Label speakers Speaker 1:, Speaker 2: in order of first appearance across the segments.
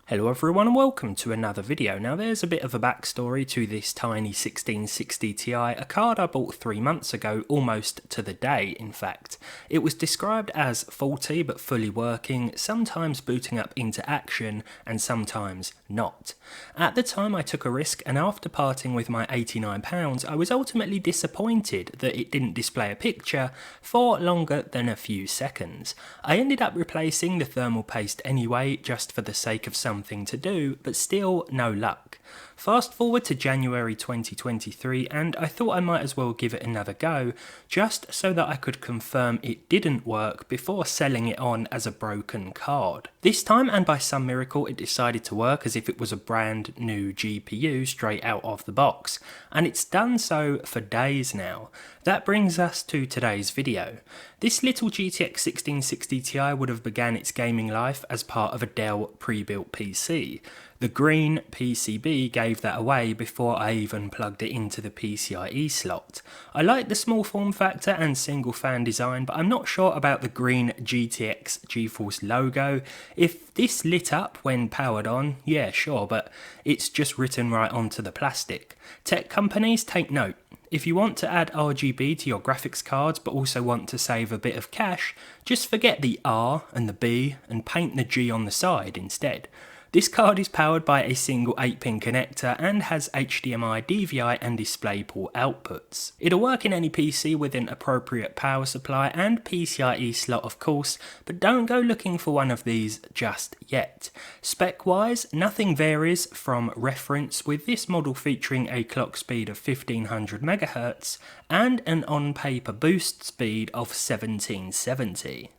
Speaker 1: Hello everyone and welcome to another video. Now there's a bit of a backstory to this tiny 1660 Ti, a card I bought 3 months ago, almost to the day in fact. It was described as faulty but fully working, sometimes booting up into action and sometimes not. At the time I took a risk, and after parting with my £89 I was ultimately disappointed that it didn't display a picture for longer than a few seconds. I ended up replacing the thermal paste anyway, just for the sake of something to do, but still no luck. Fast forward to January 2023 and I thought I might as well give it another go, just so that I could confirm it didn't work before selling it on as a broken card. This time, and by some miracle, it decided to work as if it was a brand new GPU straight out of the box, and it's done so for days now. That brings us to today's video. This little GTX 1660 Ti would have began its gaming life as part of a Dell pre-built PC. The green PCB gave that away before I even plugged it into the PCIe slot. I like the small form factor and single fan design, but I'm not sure about the green GTX GeForce logo. If this lit up when powered on, yeah sure, but it's just written right onto the plastic. Tech companies, take note. If you want to add RGB to your graphics cards but also want to save a bit of cash, just forget the R and the B and paint the G on the side instead. This card is powered by a single 8-pin connector and has HDMI, DVI and DisplayPort outputs. It'll work in any PC with an appropriate power supply and PCIe slot of course, but don't go looking for one of these just yet. Spec wise, nothing varies from reference, with this model featuring a clock speed of 1500 MHz and an on-paper boost speed of 1770.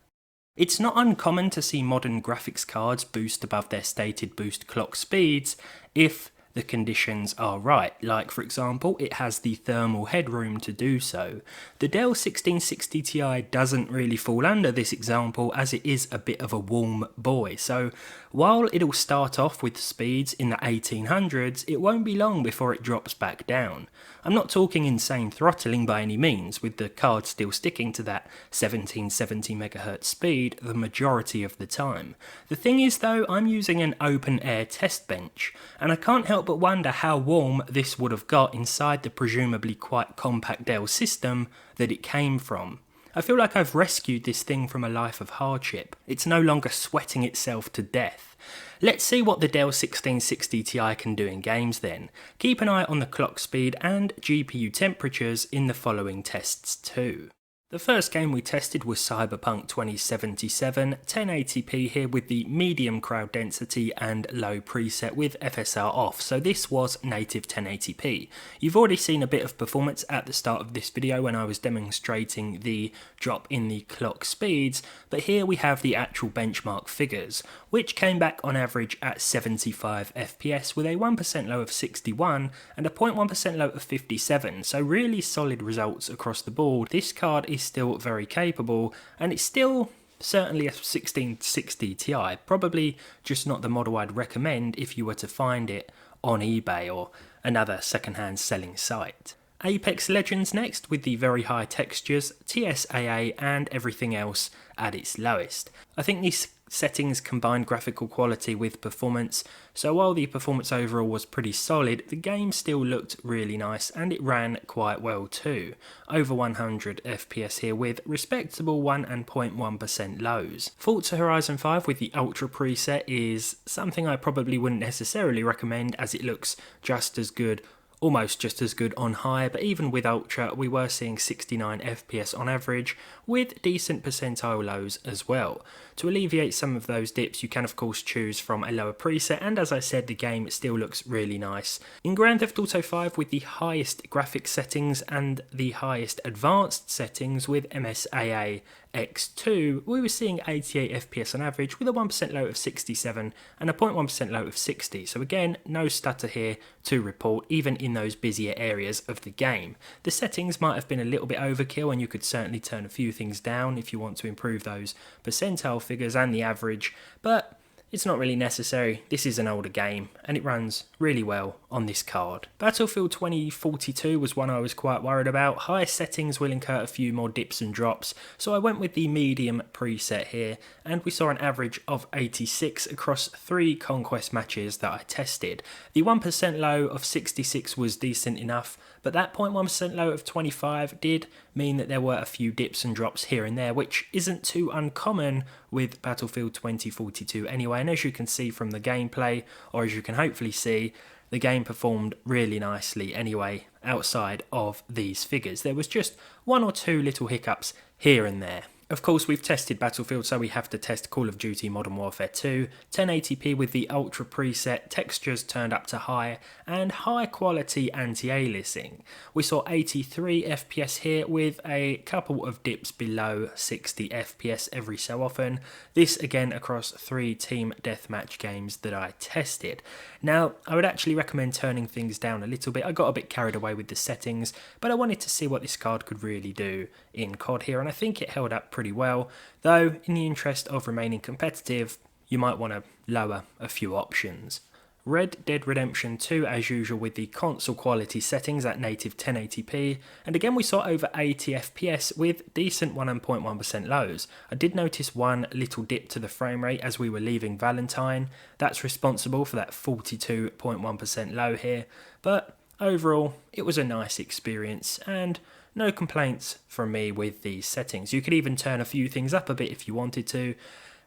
Speaker 1: It's not uncommon to see modern graphics cards boost above their stated boost clock speeds if the conditions are right, like for example it has the thermal headroom to do so. The Dell 1660 Ti doesn't really fall under this example as it is a bit of a warm boy, so while it'll start off with speeds in the 1800s, it won't be long before it drops back down. I'm not talking insane throttling by any means, with the card still sticking to that 1770 MHz speed the majority of the time. The thing is though, I'm using an open air test bench, and I can't help but wonder how warm this would have got inside the presumably quite compact Dell system that it came from. I feel like I've rescued this thing from a life of hardship. It's no longer sweating itself to death. Let's see what the Dell 1660 Ti can do in games then. Keep an eye on the clock speed and GPU temperatures in the following tests too. The first game we tested was Cyberpunk 2077, 1080p here with the medium crowd density and low preset with FSR off, so this was native 1080p. You've already seen a bit of performance at the start of this video when I was demonstrating the drop in the clock speeds, but here we have the actual benchmark figures, which came back on average at 75 FPS with a 1% low of 61 and a 0.1% low of 57, so really solid results across the board. This card is still very capable, and it's still certainly a 1660 Ti, probably just not the model I'd recommend if you were to find it on eBay or another second-hand selling site. Apex Legends next, with the very high textures, TSAA and everything else at its lowest. I think these settings combined graphical quality with performance, so while the performance overall was pretty solid, the game still looked really nice and it ran quite well too. Over 100 FPS here with respectable 1 and 0.1% lows. Forza Horizon 5 with the Ultra preset is something I probably wouldn't necessarily recommend, as it looks just as good, almost just as good on high, but even with Ultra we were seeing 69 FPS on average with decent percentile lows as well. To alleviate some of those dips you can of course choose from a lower preset, and as I said the game still looks really nice. In Grand Theft Auto 5 with the highest graphics settings and the highest advanced settings with MSAA X2, we were seeing 88 FPS on average with a 1% low of 67 and a 0.1% low of 60, so again no stutter here to report even in those busier areas of the game. The settings might have been a little bit overkill and you could certainly turn a few things down if you want to improve those percentile figures and the average, but it's not really necessary. This is an older game and it runs really well on this card. Battlefield 2042 was one I was quite worried about. High settings will incur a few more dips and drops, so I went with the medium preset here, and we saw an average of 86 across 3 conquest matches that I tested. The 1% low of 66 was decent enough, but that 0.1% low of 25 did mean that there were a few dips and drops here and there, which isn't too uncommon with Battlefield 2042 anyway. And as you can see from the gameplay, or as you can hopefully see, the game performed really nicely anyway outside of these figures. There was just 1 or 2 little hiccups here and there. Of course, we've tested Battlefield, so we have to test Call of Duty Modern Warfare 2, 1080p with the Ultra preset, textures turned up to high, and high quality anti-aliasing. We saw 83 FPS here with a couple of dips below 60 FPS every so often. This again across 3 team deathmatch games that I tested. Now, I would actually recommend turning things down a little bit. I got a bit carried away with the settings, but I wanted to see what this card could really do in COD here, and I think it held up pretty well, though in the interest of remaining competitive, you might want to lower a few options. Red Dead Redemption 2 as usual with the console quality settings at native 1080p, and again we saw over 80 FPS with decent 1.1% lows. I did notice one little dip to the frame rate as we were leaving Valentine. That's responsible for that 42.1% low here, but overall it was a nice experience and no complaints from me with these settings. You could even turn a few things up a bit if you wanted to.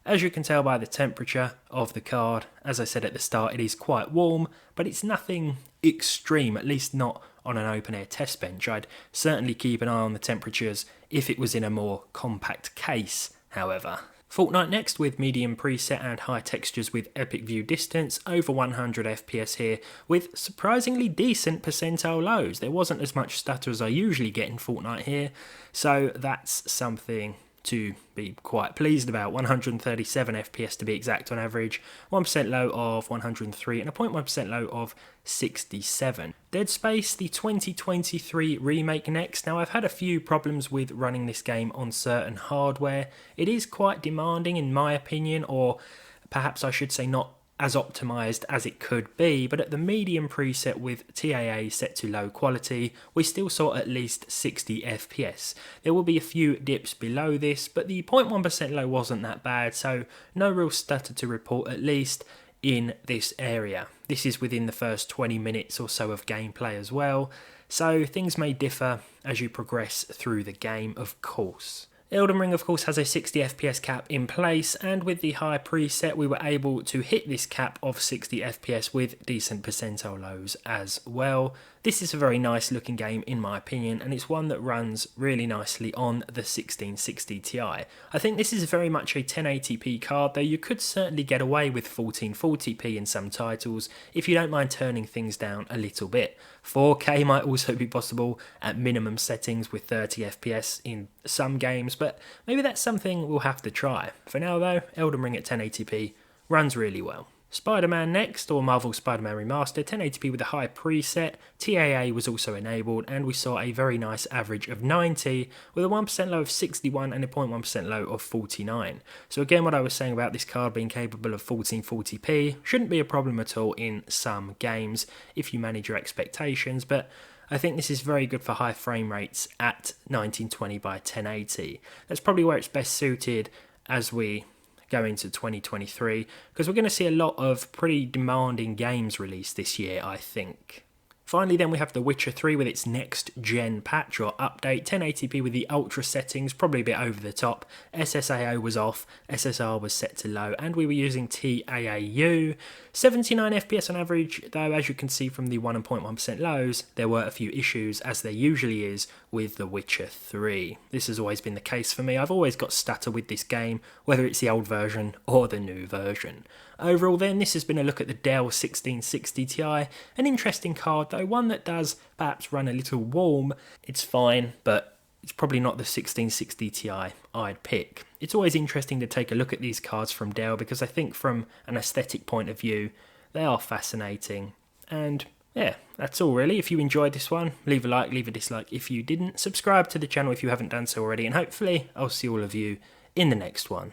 Speaker 1: As you can tell by the temperature of the card, as I said at the start, it is quite warm, but it's nothing extreme, at least not on an open air test bench. I'd certainly keep an eye on the temperatures if it was in a more compact case, however. Fortnite next with medium preset and high textures with epic view distance, over 100 FPS here with surprisingly decent percentile lows. There wasn't as much stutter as I usually get in Fortnite here, so that's something to be quite pleased about. 137 FPS to be exact on average, 1% low of 103 and a 0.1% low of 67. Dead Space, the 2023 remake next. Now I've had a few problems with running this game on certain hardware. It is quite demanding in my opinion, or perhaps I should say not as optimized as it could be, but at the medium preset with TAA set to low quality, we still saw at least 60 FPS. There will be a few dips below this, but the 0.1% low wasn't that bad, so no real stutter to report, at least in this area. This is within the first 20 minutes or so of gameplay as well, so things may differ as you progress through the game, of course. Elden Ring of course has a 60 FPS cap in place, and with the high preset we were able to hit this cap of 60 FPS with decent percentile lows as well. This is a very nice looking game in my opinion, and it's one that runs really nicely on the 1660 Ti. I think this is very much a 1080p card, though you could certainly get away with 1440p in some titles if you don't mind turning things down a little bit. 4K might also be possible at minimum settings with 30 FPS in some games, but maybe that's something we'll have to try. For now though, Elden Ring at 1080p runs really well. Spider-Man next, or Marvel Spider-Man Remastered, 1080p with a high preset, TAA was also enabled, and we saw a very nice average of 90, with a 1% low of 61 and a 0.1% low of 49. So again, what I was saying about this card being capable of 1440p shouldn't be a problem at all in some games if you manage your expectations, but I think this is very good for high frame rates at 1920 by 1080. That's probably where it's best suited as we go into 2023, because we're going to see a lot of pretty demanding games released this year, I think. Finally then we have The Witcher 3 with its next gen patch or update, 1080p with the ultra settings, probably a bit over the top, SSAO was off, SSR was set to low, and we were using TAAU, 79 FPS on average, though as you can see from the 1.1% lows, there were a few issues, as there usually is with The Witcher 3. This has always been the case for me. I've always got stutter with this game, whether it's the old version or the new version. Overall then, this has been a look at the Dell 1660 Ti, an interesting card though, one that does perhaps run a little warm. It's fine, but it's probably not the 1660 Ti I'd pick. It's always interesting to take a look at these cards from Dell, because I think from an aesthetic point of view, they are fascinating. And yeah, that's all really. If you enjoyed this one, leave a like, leave a dislike if you didn't. Subscribe to the channel if you haven't done so already, and hopefully I'll see all of you in the next one.